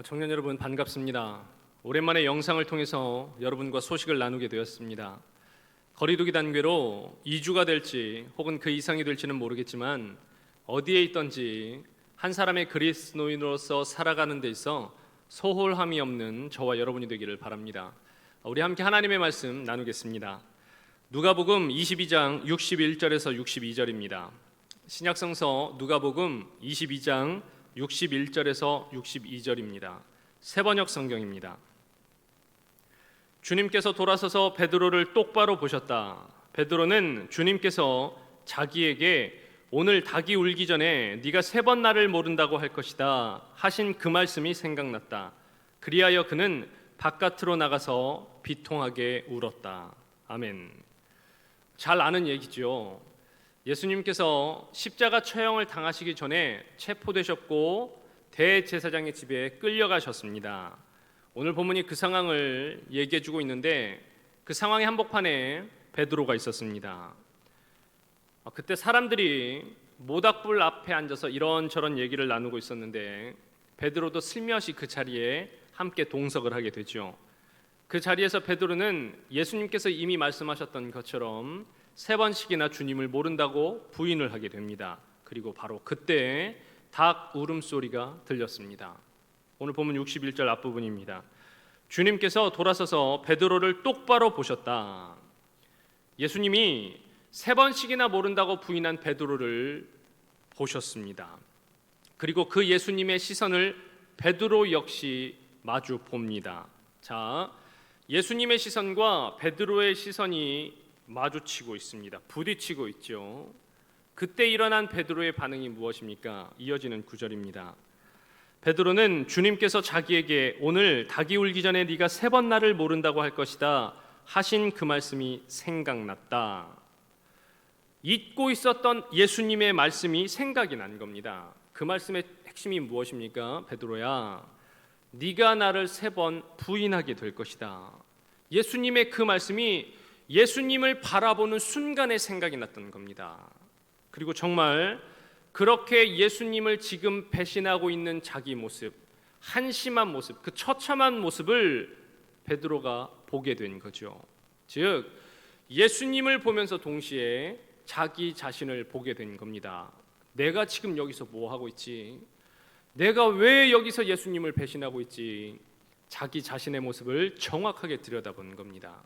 청년 여러분 반갑습니다. 오랜만에 영상을 통해서 여러분과 소식을 나누게 되었습니다. 거리두기 단계로 2주가 될지 혹은 그 이상이 될지는 모르겠지만 어디에 있던지 한 사람의 그리스도인으로서 살아가는 데 있어 소홀함이 없는 저와 여러분이 되기를 바랍니다. 우리 함께 하나님의 말씀 나누겠습니다. 누가복음 22장 61절에서 62절입니다. 신약성서 누가복음 22장 61절에서 62절입니다. 세번역 성경입니다. 주님께서 돌아서서 베드로를 똑바로 보셨다. 베드로는 주님께서 자기에게 오늘 닭이 울기 전에 네가 3번 나를 모른다고 할 것이다 하신 그 말씀이 생각났다. 그리하여 그는 바깥으로 나가서 비통하게 울었다. 아멘. 잘 아는 얘기죠. 예수님께서 십자가 처형을 당하시기 전에 체포되셨고 대제사장의 집에 끌려가셨습니다. 오늘 본문이 그 상황을 얘기해주고 있는데 그 상황의 한복판에 베드로가 있었습니다. 그때 사람들이 모닥불 앞에 앉아서 이런저런 얘기를 나누고 있었는데 베드로도 슬며시 그 자리에 함께 동석을 하게 되죠. 그 자리에서 베드로는 예수님께서 이미 말씀하셨던 것처럼 3번씩이나 주님을 모른다고 부인을 하게 됩니다. 그리고 바로 그때 닭 울음소리가 들렸습니다. 오늘 보면 61절 앞부분입니다. 주님께서 돌아서서 베드로를 똑바로 보셨다. 예수님이 3번씩이나 모른다고 부인한 베드로를 보셨습니다. 그리고 그 예수님의 시선을 베드로 역시 마주 봅니다. 자, 예수님의 시선과 베드로의 시선이 마주치고 있습니다. 부딪히고 있죠. 그때 일어난 베드로의 반응이 무엇입니까? 이어지는 9절입니다. 베드로는 주님께서 자기에게 오늘 닭이 울기 전에 네가 3번 나를 모른다고 할 것이다 하신 그 말씀이 생각났다. 잊고 있었던 예수님의 말씀이 생각이 난 겁니다. 그 말씀의 핵심이 무엇입니까? 베드로야, 네가 나를 3번 부인하게 될 것이다. 예수님의 그 말씀이 예수님을 바라보는 순간에 생각이 났던 겁니다. 그리고 정말 그렇게 예수님을 지금 배신하고 있는 자기 모습, 한심한 모습, 그 처참한 모습을 베드로가 보게 된 거죠. 즉 예수님을 보면서 동시에 자기 자신을 보게 된 겁니다. 내가 지금 여기서 뭐 하고 있지? 내가 왜 여기서 예수님을 배신하고 있지? 자기 자신의 모습을 정확하게 들여다본 겁니다.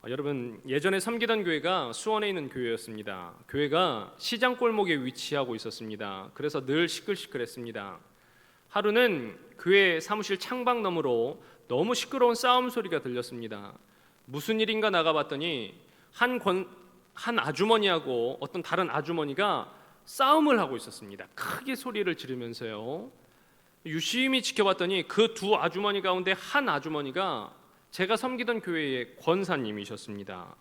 여러분, 예전에 섬기던 교회가 수원에 있는 교회였습니다. 교회가 시장 골목에 위치하고 있었습니다. 그래서 늘 시끌시끌했습니다. 하루는 교회 사무실 창밖 너머로 너무 시끄러운 싸움 소리가 들렸습니다. 무슨 일인가 나가봤더니 한 아주머니하고 어떤 다른 아주머니가 싸움을 하고 있었습니다. 크게 소리를 지르면서요. 유심히 지켜봤더니 그 두 아주머니 가운데 한 아주머니가 제가 섬기던 교회의 권사님이셨습니다.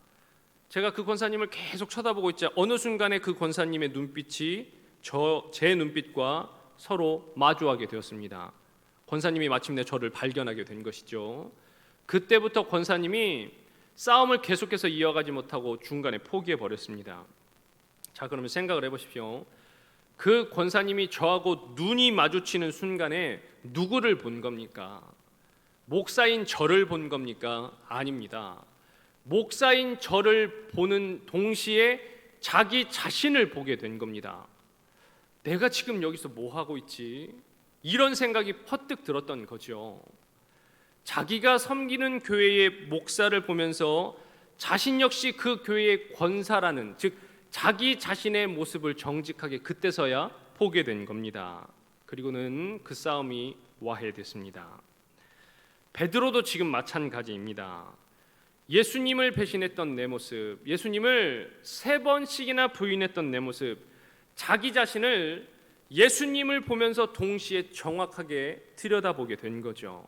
제가 그 권사님을 계속 쳐다보고 있자 어느 순간에 그 권사님의 눈빛이 제 눈빛과 서로 마주하게 되었습니다. 권사님이 마침내 저를 발견하게 된 것이죠. 그때부터 권사님이 싸움을 계속해서 이어가지 못하고 중간에 포기해 버렸습니다. 자, 그러면 생각을 해보십시오. 그 권사님이 저하고 눈이 마주치는 순간에 누구를 본 겁니까? 목사인 저를 본 겁니까? 아닙니다. 목사인 저를 보는 동시에 자기 자신을 보게 된 겁니다. 내가 지금 여기서 뭐 하고 있지? 이런 생각이 퍼뜩 들었던 거죠. 자기가 섬기는 교회의 목사를 보면서 자신 역시 그 교회의 권사라는, 즉 자기 자신의 모습을 정직하게 그때서야 보게 된 겁니다. 그리고는 그 싸움이 와해됐습니다. 베드로도 지금 마찬가지입니다. 예수님을 배신했던 내 모습, 예수님을 3번씩이나 부인했던 내 모습, 자기 자신을 예수님을 보면서 동시에 정확하게 들여다보게 된 거죠.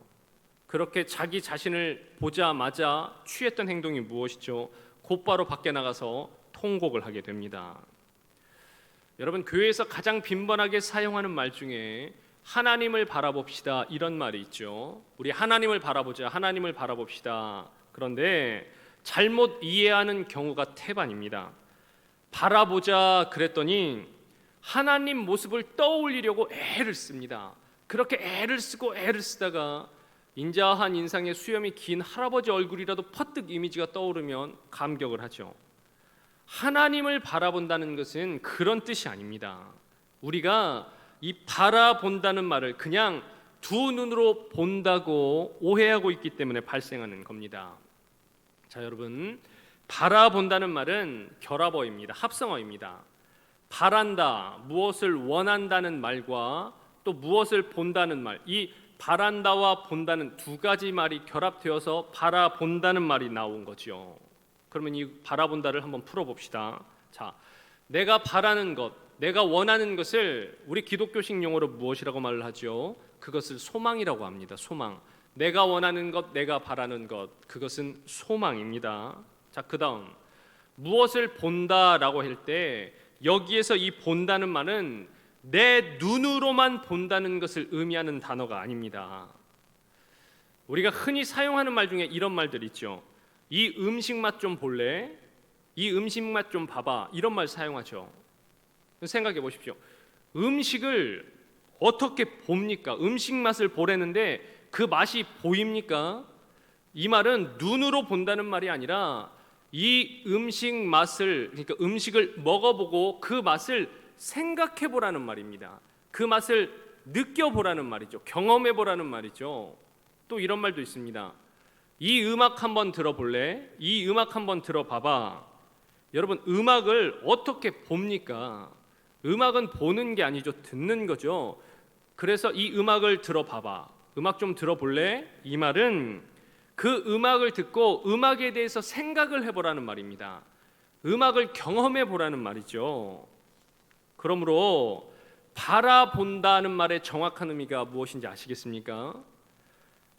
그렇게 자기 자신을 보자마자 취했던 행동이 무엇이죠? 곧바로 밖에 나가서 통곡을 하게 됩니다. 여러분, 교회에서 가장 빈번하게 사용하는 말 중에 하나님을 바라봅시다 이런 말이 있죠. 우리 하나님을 바라보자, 하나님을 바라봅시다. 그런데 잘못 이해하는 경우가 태반입니다. 바라보자 그랬더니 하나님 모습을 떠올리려고 애를 씁니다. 그렇게 애를 쓰다가 인자한 인상에 수염이 긴 할아버지 얼굴이라도 퍼뜩 이미지가 떠오르면 감격을 하죠. 하나님을 바라본다는 것은 그런 뜻이 아닙니다. 우리가 이 바라본다는 말을 그냥 두 눈으로 본다고 오해하고 있기 때문에 발생하는 겁니다. 자, 여러분, 바라본다는 말은 결합어입니다. 합성어입니다. 바란다, 무엇을 원한다는 말과 또 무엇을 본다는 말, 이 바란다와 본다는 두 가지 말이 결합되어서 바라본다는 말이 나온 거죠. 그러면 이 바라본다를 한번 풀어봅시다. 자, 내가 바라는 것, 내가 원하는 것을 우리 기독교식 용어로 무엇이라고 말을 하죠? 그것을 소망이라고 합니다. 소망. 내가 원하는 것, 내가 바라는 것, 그것은 소망입니다. 자, 그 다음 무엇을 본다라고 할 때 여기에서 이 본다는 말은 내 눈으로만 본다는 것을 의미하는 단어가 아닙니다. 우리가 흔히 사용하는 말 중에 이런 말들 있죠. 이 음식 맛 좀 볼래? 이 음식 맛 좀 봐봐. 이런 말 사용하죠. 생각해 보십시오. 음식을 어떻게 봅니까? 음식 맛을 보려는데 그 맛이 보입니까? 이 말은 눈으로 본다는 말이 아니라 이 음식 맛을, 그러니까 음식을 먹어보고 그 맛을 생각해 보라는 말입니다. 그 맛을 느껴보라는 말이죠. 경험해 보라는 말이죠. 또 이런 말도 있습니다. 이 음악 한번 들어볼래? 이 음악 한번 들어봐봐. 여러분, 음악을 어떻게 봅니까? 음악은 보는 게 아니죠. 듣는 거죠. 그래서 이 음악을 들어봐봐. 음악 좀 들어볼래? 이 말은 그 음악을 듣고 음악에 대해서 생각을 해보라는 말입니다. 음악을 경험해 보라는 말이죠. 그러므로 바라본다는 말의 정확한 의미가 무엇인지 아시겠습니까?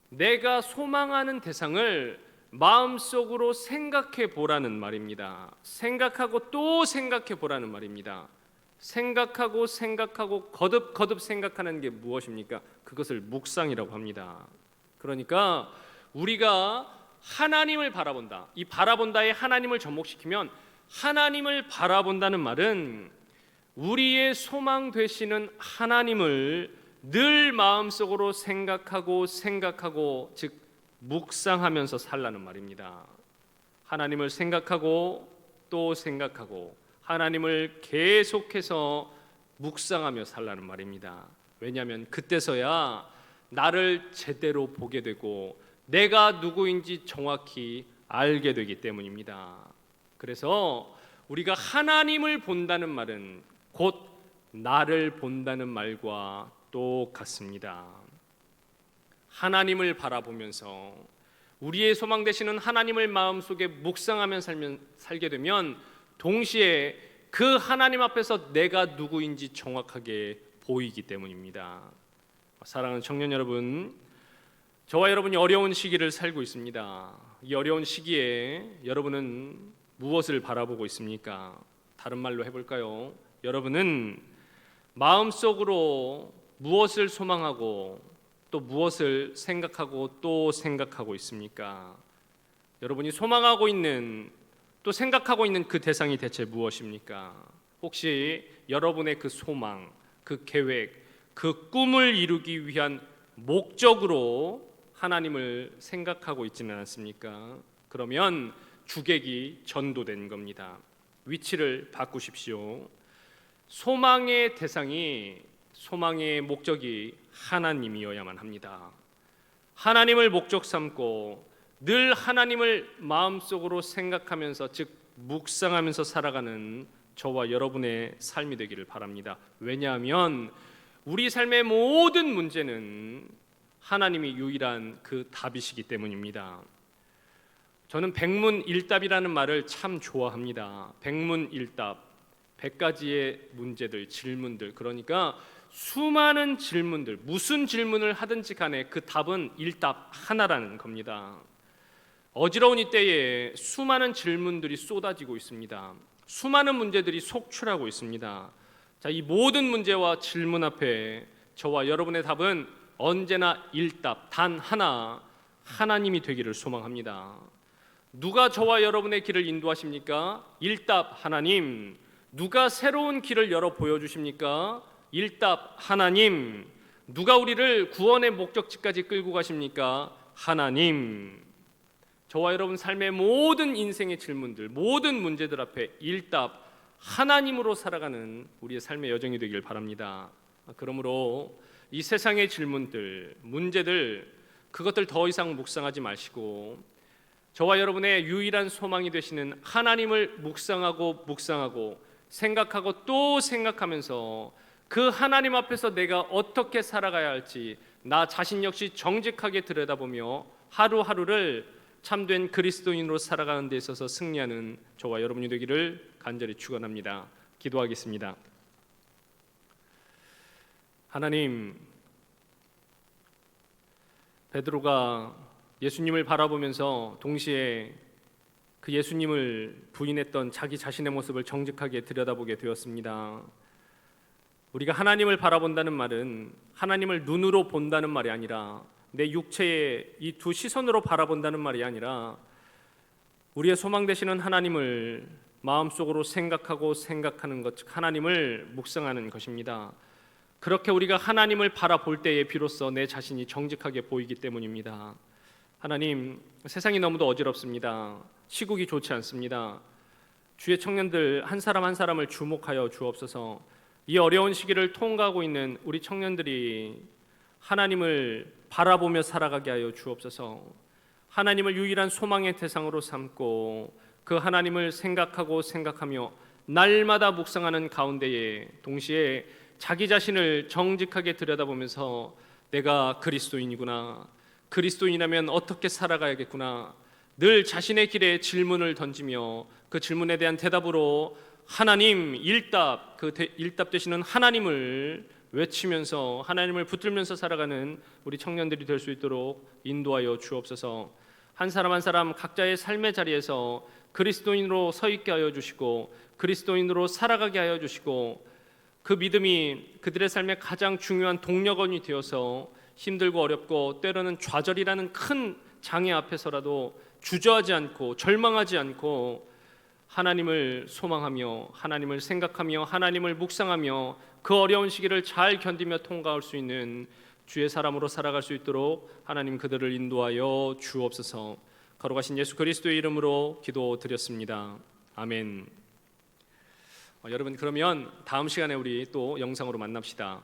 내가 소망하는 대상을 마음속으로 생각해 보라는 말입니다. 생각하고 또 생각해 보라는 말입니다. 생각하고 거듭 생각하는 게 무엇입니까? 그것을 묵상이라고 합니다. 그러니까 우리가 하나님을 바라본다. 이 바라본다에 하나님을 접목시키면 하나님을 바라본다는 말은 우리의 소망 되시는 하나님을 늘 마음속으로 생각하고 즉 묵상하면서 살라는 말입니다. 하나님을 생각하고 또 생각하고 하나님을 계속해서 묵상하며 살라는 말입니다. 왜냐하면 그때서야 나를 제대로 보게 되고 내가 누구인지 정확히 알게 되기 때문입니다. 그래서 우리가 하나님을 본다는 말은 곧 나를 본다는 말과 똑같습니다. 하나님을 바라보면서 우리의 소망 되시는 하나님을 마음속에 묵상하며 살게 되면 동시에 그 하나님 앞에서 내가 누구인지 정확하게 보이기 때문입니다. 사랑하는 청년 여러분, 저와 여러분이 어려운 시기를 살고 있습니다. 이 어려운 시기에 여러분은 무엇을 바라보고 있습니까? 다른 말로 해볼까요? 여러분은 마음속으로 무엇을 소망하고 또 무엇을 생각하고 또 생각하고 있습니까? 여러분이 소망하고 있는 또 생각하고 있는 그 대상이 대체 무엇입니까? 혹시 여러분의 그 소망, 그 계획, 그 꿈을 이루기 위한 목적으로 하나님을 생각하고 있지는 않습니까? 그러면 주객이 전도된 겁니다. 위치를 바꾸십시오. 소망의 대상이, 소망의 목적이 하나님이어야만 합니다. 하나님을 목적 삼고 늘 하나님을 마음속으로 생각하면서 즉 묵상하면서 살아가는 저와 여러분의 삶이 되기를 바랍니다. 왜냐하면 우리 삶의 모든 문제는 하나님이 유일한 그 답이시기 때문입니다. 저는 백문일답이라는 말을 참 좋아합니다. 백문일답, 100가지의 문제들, 질문들, 그러니까 수많은 질문들, 무슨 질문을 하든지 간에 그 답은 일답 하나라는 겁니다. 어지러운 이때에 수많은 질문들이 쏟아지고 있습니다. 수많은 문제들이 속출하고 있습니다. 자, 이 모든 문제와 질문 앞에 저와 여러분의 답은 언제나 일답, 단 하나, 하나님이 되기를 소망합니다. 누가 저와 여러분의 길을 인도하십니까? 일답 하나님. 누가 새로운 길을 열어 보여주십니까? 일답 하나님. 누가 우리를 구원의 목적지까지 끌고 가십니까? 하나님. 저와 여러분 삶의 모든 인생의 질문들, 모든 문제들 앞에 일답 하나님으로 살아가는 우리의 삶의 여정이 되길 바랍니다. 그러므로 이 세상의 질문들, 문제들, 그것들 더 이상 묵상하지 마시고 저와 여러분의 유일한 소망이 되시는 하나님을 묵상하고 생각하고 또 생각하면서 그 하나님 앞에서 내가 어떻게 살아가야 할지 나 자신 역시 정직하게 들여다보며 하루하루를 참된 그리스도인으로 살아가는 데 있어서 승리하는 저와 여러분이 되기를 간절히 축원합니다. 기도하겠습니다. 하나님, 베드로가 예수님을 바라보면서 동시에 그 예수님을 부인했던 자기 자신의 모습을 정직하게 들여다보게 되었습니다. 우리가 하나님을 바라본다는 말은 하나님을 눈으로 본다는 말이 아니라 내 육체의 이 두 시선으로 바라본다는 말이 아니라 우리의 소망 되시는 하나님을 마음속으로 생각하는 것, 즉 하나님을 묵상하는 것입니다. 그렇게 우리가 하나님을 바라볼 때에 비로소 내 자신이 정직하게 보이기 때문입니다. 하나님, 세상이 너무도 어지럽습니다. 시국이 좋지 않습니다. 주의 청년들 한 사람 한 사람을 주목하여 주옵소서. 이 어려운 시기를 통과하고 있는 우리 청년들이 하나님을 바라보며 살아가게 하여 주옵소서. 하나님을 유일한 소망의 대상으로 삼고 그 하나님을 생각하며 날마다 묵상하는 가운데에 동시에 자기 자신을 정직하게 들여다보면서 내가 그리스도인이구나, 그리스도인이라면 어떻게 살아가야겠구나, 늘 자신의 길에 질문을 던지며 그 질문에 대한 대답으로 하나님 일답, 일답 되시는 하나님을 외치면서 하나님을 붙들면서 살아가는 우리 청년들이 될 수 있도록 인도하여 주옵소서. 한 사람 한 사람 각자의 삶의 자리에서 그리스도인으로 서 있게 하여 주시고 그리스도인으로 살아가게 하여 주시고 그 믿음이 그들의 삶의 가장 중요한 동력원이 되어서 힘들고 어렵고 때로는 좌절이라는 큰 장애 앞에서라도 주저하지 않고 절망하지 않고 하나님을 소망하며 하나님을 생각하며 하나님을 묵상하며 그 어려운 시기를 잘 견디며 통과할 수 있는 주의 사람으로 살아갈 수 있도록 하나님 그들을 인도하여 주옵소서. 거룩하신 예수 그리스도의 이름으로 기도드렸습니다. 아멘. 여러분, 그러면 다음 시간에 우리 또 영상으로 만납시다.